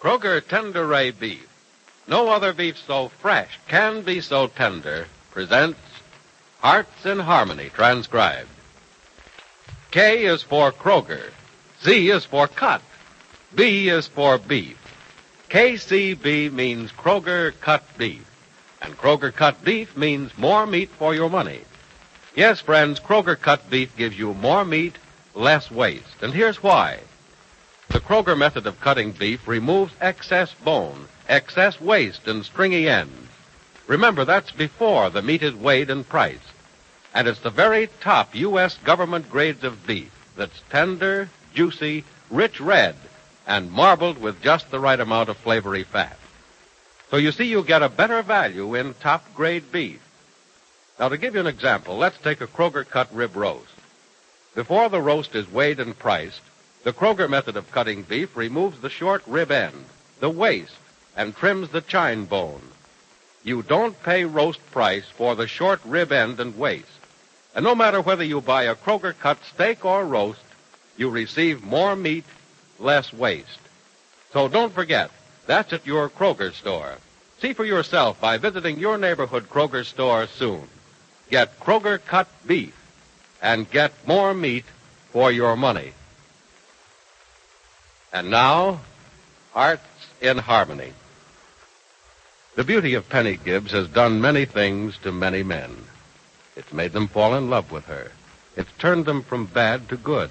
Kroger Tender Ray Beef. No other beef so fresh can be so tender. Presents Hearts in Harmony, transcribed. K is for Kroger. Z is for cut. B is for beef. KCB means Kroger cut beef. And Kroger cut beef means more meat for your money. Yes, friends, Kroger cut beef gives you more meat, less waste. And here's why. The Kroger method of cutting beef removes excess bone, excess waste, and stringy ends. Remember, that's before the meat is weighed and priced. And it's the very top U.S. government grades of beef that's tender, juicy, rich red, and marbled with just the right amount of flavory fat. So you see, you get a better value in top-grade beef. Now, to give you an example, let's take a Kroger cut rib roast. Before the roast is weighed and priced, the Kroger method of cutting beef removes the short rib end, the waist, and trims the chine bone. You don't pay roast price for the short rib end and waist. And no matter whether you buy a Kroger cut steak or roast, you receive more meat, less waste. So don't forget, that's at your Kroger store. See for yourself by visiting your neighborhood Kroger store soon. Get Kroger cut beef and get more meat for your money. And now, Hearts in Harmony. The beauty of Penny Gibbs has done many things to many men. It's made them fall in love with her. It's turned them from bad to good,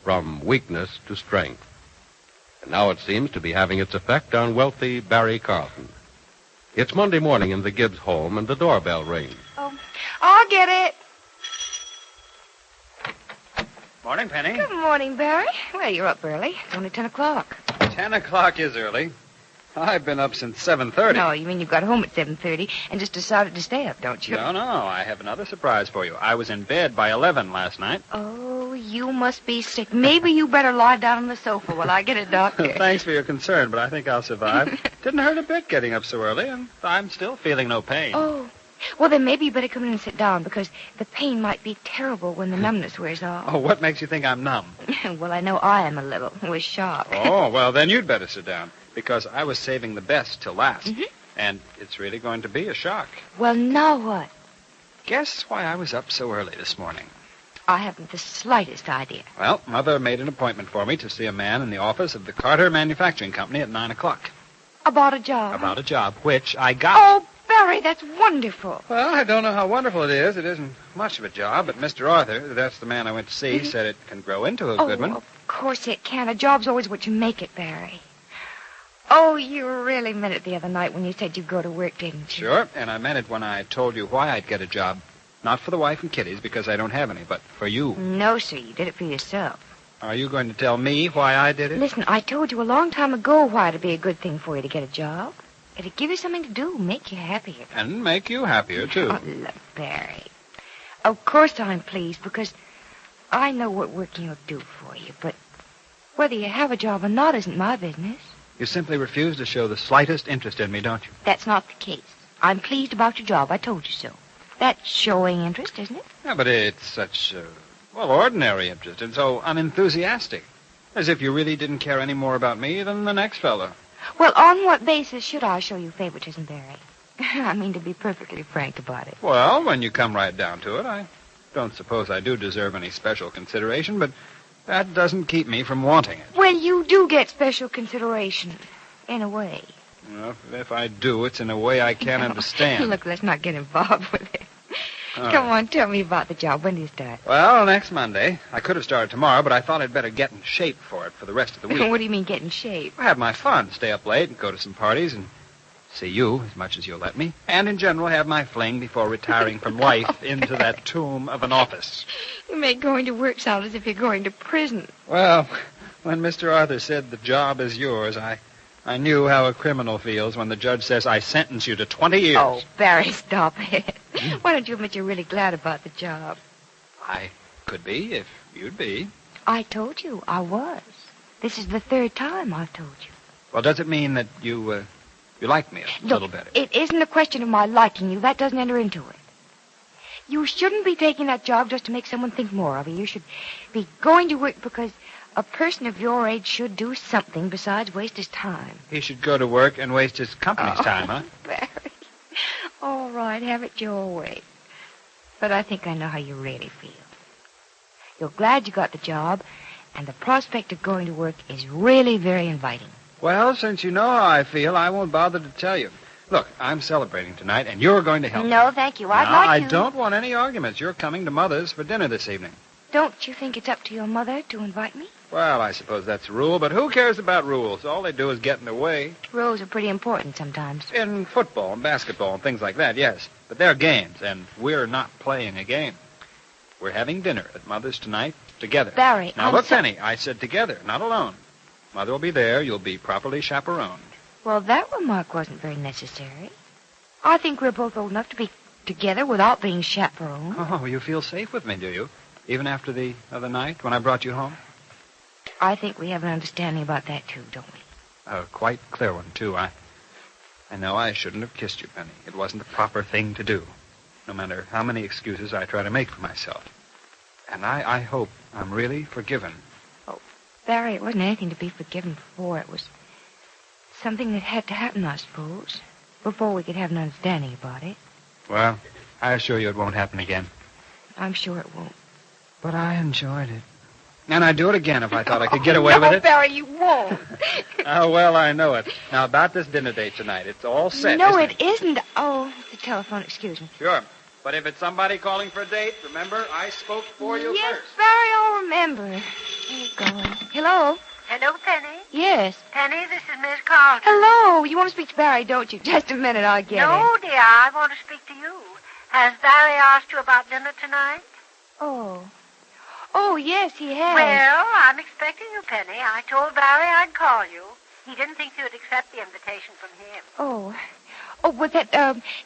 from weakness to strength. And now it seems to be having its effect on wealthy Barry Carlton. It's Monday morning in the Gibbs home, and the doorbell rings. Oh, I'll get it. Morning, Penny. Good morning, Barry. Well, you're up early. It's only 10 o'clock. 10 o'clock is early. I've been up since 7:30. No, you mean you got home at 7:30 and just decided to stay up, don't you? No, I have another surprise for you. I was in bed by 11 last night. Oh, you must be sick. Maybe you better lie down on the sofa while I get a doctor. Thanks for your concern, but I think I'll survive. Didn't hurt a bit getting up so early, and I'm still feeling no pain. Oh, well, then maybe you better come in and sit down, because the pain might be terrible when the numbness wears off. Oh, what makes you think I'm numb? Well, I know I am a little, with shock. Oh, well, then you'd better sit down, because I was saving the best till last. Mm-hmm. And it's really going to be a shock. Well, now what? Guess why I was up so early this morning. I haven't the slightest idea. Well, Mother made an appointment for me to see a man in the office of the Carter Manufacturing Company at 9 o'clock. About a job? About a job, which I got. Oh, Barry, that's wonderful. Well, I don't know how wonderful it is. It isn't much of a job, but Mr. Arthur, that's the man I went to see, said it can grow into a good one. Of course it can. A job's always what you make it, Barry. Oh, you really meant it the other night when you said you'd go to work, didn't you? Sure, and I meant it when I told you why I'd get a job. Not for the wife and kiddies, because I don't have any, but for you. No, sir, you did it for yourself. Are you going to tell me why I did it? Listen, I told you a long time ago why it'd be a good thing for you to get a job. It'd give you something to do, make you happier. And make you happier, too. Oh, look, Barry. Of course I'm pleased, because I know what working will do for you, but whether you have a job or not isn't my business. You simply refuse to show the slightest interest in me, don't you? That's not the case. I'm pleased about your job. I told you so. That's showing interest, isn't it? Yeah, but it's such, ordinary interest and so unenthusiastic. As if you really didn't care any more about me than the next fellow. Well, on what basis should I show you favoritism, Barry? I mean, to be perfectly frank about it. Well, when you come right down to it, I don't suppose I do deserve any special consideration, but that doesn't keep me from wanting it. Well, you do get special consideration, in a way. Well, if I do, it's in a way I can't understand. Look, let's not get involved with it. Come on, tell me about the job. When do you start? Well, next Monday. I could have started tomorrow, but I thought I'd better get in shape for it for the rest of the week. What do you mean, get in shape? I have my fun, stay up late and go to some parties and see you as much as you'll let me, and in general have my fling before retiring from life into that tomb of an office. You make going to work sound as if you're going to prison. Well, when Mr. Arthur said the job is yours, I knew how a criminal feels when the judge says I sentence you to 20 years. Oh, Barry, stop it. Why don't you admit you're really glad about the job? I could be, if you'd be. I told you I was. This is the third time I've told you. Well, does it mean that you like me a little better? It isn't a question of my liking you. That doesn't enter into it. You shouldn't be taking that job just to make someone think more of you. You should be going to work because A person of your age should do something besides waste his time. He should go to work and waste his company's time, huh? Barry. All right, have it your way. But I think I know how you really feel. You're glad you got the job, and the prospect of going to work is really very inviting. Well, since you know how I feel, I won't bother to tell you. Look, I'm celebrating tonight, and you're going to help me. No, thank you. I'd No, like I to. don't want any arguments. You're coming to Mother's for dinner this evening. Don't you think it's up to your mother to invite me? Well, I suppose that's a rule, but who cares about rules? All they do is get in the way. Rules are pretty important sometimes. In football and basketball and things like that, yes. But they're games, and we're not playing a game. We're having dinner at Mother's tonight together. Barry, Now, I'm look, so- Penny, I said together, not alone. Mother will be there. You'll be properly chaperoned. Well, that remark wasn't very necessary. I think we're both old enough to be together without being chaperoned. Oh, you feel safe with me, do you? Even after the other night when I brought you home? I think we have an understanding about that, too, don't we? A quite clear one, too. I know I shouldn't have kissed you, Penny. It wasn't the proper thing to do, no matter how many excuses I try to make for myself. And I hope I'm really forgiven. Oh, Barry, it wasn't anything to be forgiven for. It was something that had to happen, I suppose, before we could have an understanding about it. Well, I assure you it won't happen again. I'm sure it won't. But I enjoyed it. And I'd do it again if I thought I could get away with it. No, Barry, you won't. Oh, well, I know it. Now, about this dinner date tonight, it's all set, No, isn't it isn't. Oh, the telephone, excuse me. Sure. But if it's somebody calling for a date, remember, I spoke for you yes, first. Barry, I'll remember. There you go. Hello? Hello, Penny. Yes. Penny, this is Miss Carlton. Hello. You want to speak to Barry, don't you? Just a minute, I'll get No, him. dear, I want to speak to you. Has Barry asked you about dinner tonight? Oh. Oh, yes, he has. Well, I'm expecting you, Penny. I told Barry I'd call you. He didn't think you'd accept the invitation from him. Oh. Oh, but that,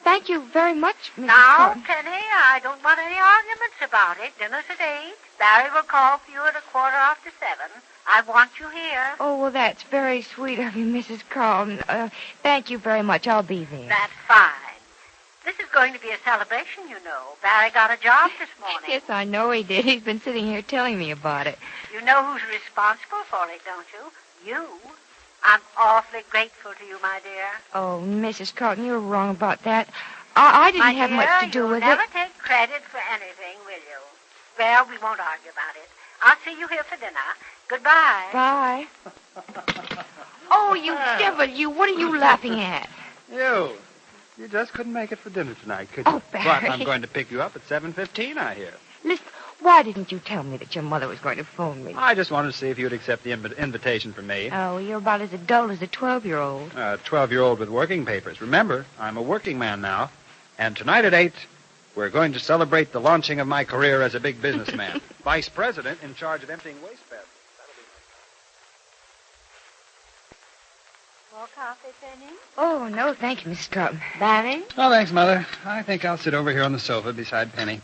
thank you very much, Mrs. Now, Carlton. Penny, I don't want any arguments about it. Dinner's at 8. Barry will call for you at 7:15. I want you here. Oh, well, that's very sweet of you, Mrs. Carlton. Thank you very much. I'll be there. That's fine. This is going to be a celebration, you know. Barry got a job this morning. Yes, I know he did. He's been sitting here telling me about it. You know who's responsible for it, don't you? You. I'm awfully grateful to you, my dear. Oh, Mrs. Carlton, you're wrong about that. I didn't My have dear, much to do you'll with never it. take credit for anything, will you? Well, we won't argue about it. I'll see you here for dinner. Goodbye. Bye. Oh, you devil, you. What are you laughing at? You just couldn't make it for dinner tonight, could you? Oh, Barry. But I'm going to pick you up at 7:15, I hear. Listen, why didn't you tell me that your mother was going to phone me? I just wanted to see if you'd accept the invitation from me. Oh, you're about as adult as a 12-year-old. A 12-year-old with working papers. Remember, I'm a working man now. And tonight at 8, we're going to celebrate the launching of my career as a big businessman. Vice president in charge of emptying waste baskets. More coffee, Penny? Oh, no, thank you, Mrs. Carlton. Barry? Oh, thanks, Mother. I think I'll sit over here on the sofa beside Penny.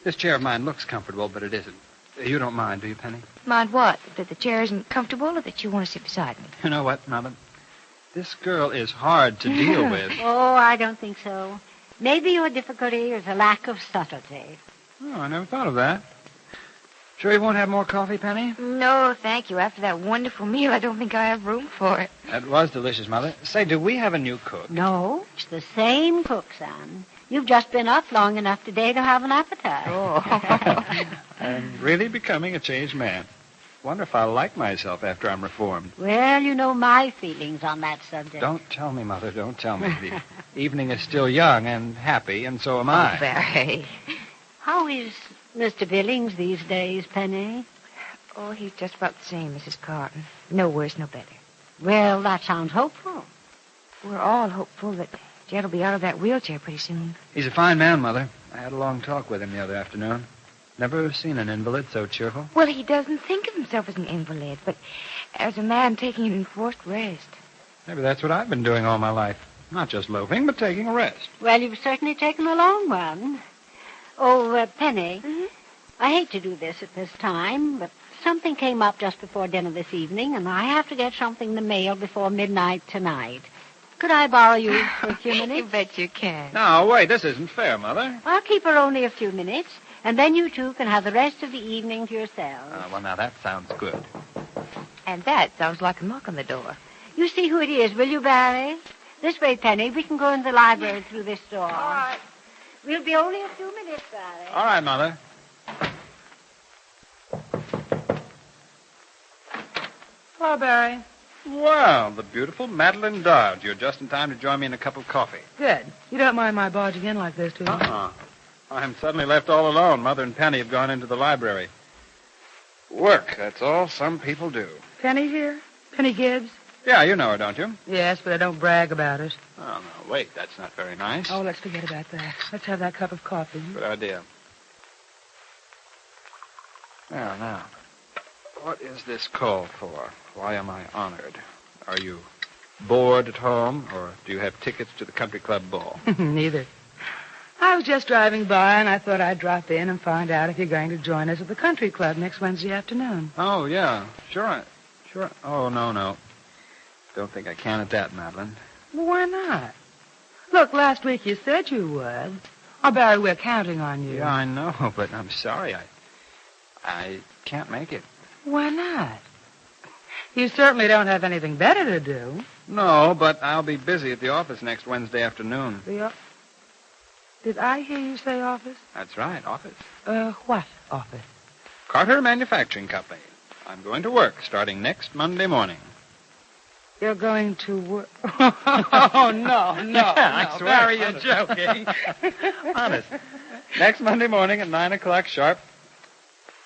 This chair of mine looks comfortable, but it isn't. You don't mind, do you, Penny? Mind what? That the chair isn't comfortable or that you want to sit beside me? You know what, Mother? This girl is hard to deal with. Oh, I don't think so. Maybe your difficulty is a lack of subtlety. Oh, I never thought of that. Sure you won't have more coffee, Penny? No, thank you. After that wonderful meal, I don't think I have room for it. That was delicious, Mother. Say, do we have a new cook? No, it's the same cook, son. You've just been up long enough today to have an appetite. Oh. I'm really becoming a changed man. Wonder if I'll like myself after I'm reformed. Well, you know my feelings on that subject. Don't tell me, Mother. Don't tell me. The evening is still young and happy, and so am I. Oh, Barry. How is Mr. Billings these days, Penny? Oh, he's just about the same, Mrs. Carlton. No worse, no better. Well, that sounds hopeful. We're all hopeful that Jed'll be out of that wheelchair pretty soon. He's a fine man, Mother. I had a long talk with him the other afternoon. Never seen an invalid so cheerful. Well, he doesn't think of himself as an invalid, but as a man taking an enforced rest. Maybe that's what I've been doing all my life. Not just loafing, but taking a rest. Well, you've certainly taken a long one. Oh, Penny, I hate to do this at this time, but something came up just before dinner this evening, and I have to get something in the mail before midnight tonight. Could I borrow you for a few minutes? You bet you can. No, wait, this isn't fair, Mother. I'll keep her only a few minutes. And then you two can have the rest of the evening to yourselves. Well, now that sounds good. And that sounds like a knock on the door. You see who it is, will you, Barry? This way, Penny. We can go into the library through this door. All right. We'll be only a few minutes, Barry. All right, Mother. Hello, Barry. Well, the beautiful Madeline Dodge. You're just in time to join me in a cup of coffee. Good. You don't mind my barging in like this, do you? I'm suddenly left all alone. Mother and Penny have gone into the library. Work, that's all some people do. Penny here? Penny Gibbs? Yeah, you know her, don't you? Yes, but I don't brag about it. Oh, no, wait, that's not very nice. Oh, let's forget about that. Let's have that cup of coffee. Good idea. Now, what is this call for? Why am I honored? Are you bored at home, or do you have tickets to the country club ball? Neither. I was just driving by, and I thought I'd drop in and find out if you're going to join us at the country club next Wednesday afternoon. Oh, yeah. Sure. Oh, no. Don't think I can at that, Madeline. Well, why not? Look, last week you said you would. Oh, Barry, we're counting on you. Yeah, I know, but I'm sorry. I can't make it. Why not? You certainly don't have anything better to do. No, but I'll be busy at the office next Wednesday afternoon. Did I hear you say office? That's right, office. What office? Carter Manufacturing Company. I'm going to work starting next Monday morning. You're going to work? Oh, no. I swear. Barry, you're joking. Honest. Next Monday morning at 9 o'clock sharp,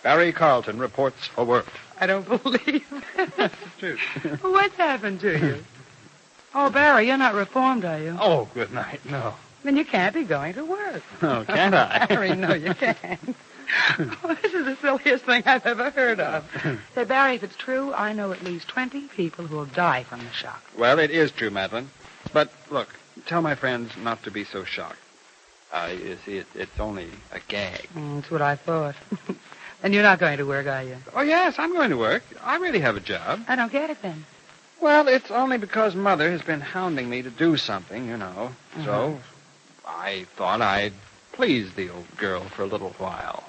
Barry Carlton reports for work. I don't believe it. That's the truth. What's happened to you? Oh, Barry, you're not reformed, are you? Oh, good night. No. Then you can't be going to work. Oh, can't I? Barry, no, you can't. Oh, this is the silliest thing I've ever heard of. Say, Barry, if it's true, I know at least 20 people who will die from the shock. Well, it is true, Madeline. But, look, tell my friends not to be so shocked. You see, it's only a gag. That's what I thought. And you're not going to work, are you? Oh, yes, I'm going to work. I really have a job. I don't get it, then. Well, it's only because Mother has been hounding me to do something, you know. So I thought I'd please the old girl for a little while.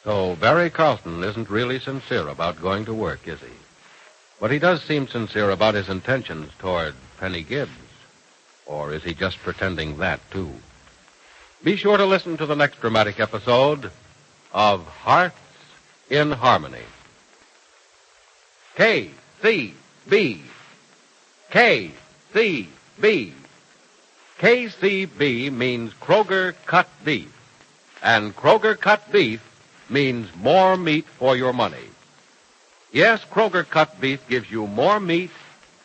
So Barry Carlton isn't really sincere about going to work, is he? But he does seem sincere about his intentions toward Penny Gibbs. Or is he just pretending that, too? Be sure to listen to the next dramatic episode of Hearts in Harmony. KCB. KCB. KCB means Kroger cut beef. And Kroger cut beef means more meat for your money. Yes, Kroger cut beef gives you more meat,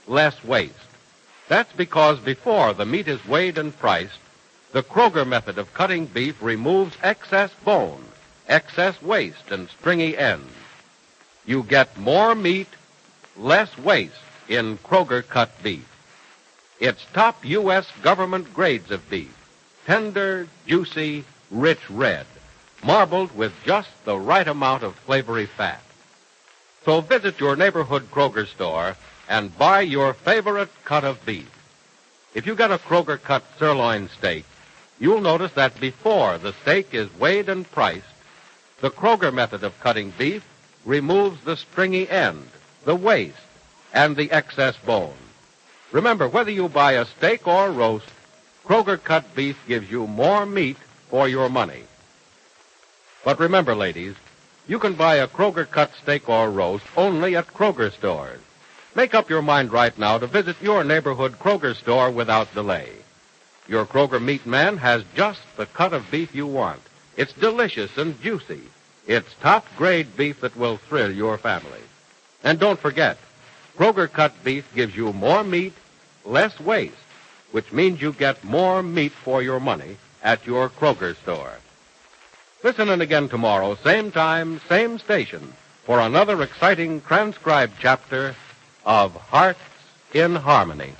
less waste. That's because before the meat is weighed and priced, the Kroger method of cutting beef removes excess bone, excess waste, and stringy ends. You get more meat, less waste in Kroger cut beef. It's top U.S. government grades of beef, tender, juicy, rich red, marbled with just the right amount of flavory fat. So visit your neighborhood Kroger store and buy your favorite cut of beef. If you get a Kroger cut sirloin steak, you'll notice that before the steak is weighed and priced, the Kroger method of cutting beef removes the stringy end, the waste, and the excess bone. Remember, whether you buy a steak or roast, Kroger cut beef gives you more meat for your money. But remember, ladies, you can buy a Kroger cut steak or roast only at Kroger stores. Make up your mind right now to visit your neighborhood Kroger store without delay. Your Kroger meat man has just the cut of beef you want. It's delicious and juicy. It's top-grade beef that will thrill your family. And don't forget, Kroger cut beef gives you more meat, less waste, which means you get more meat for your money at your Kroger store. Listen in again tomorrow, same time, same station, for another exciting transcribed chapter of Hearts in Harmony.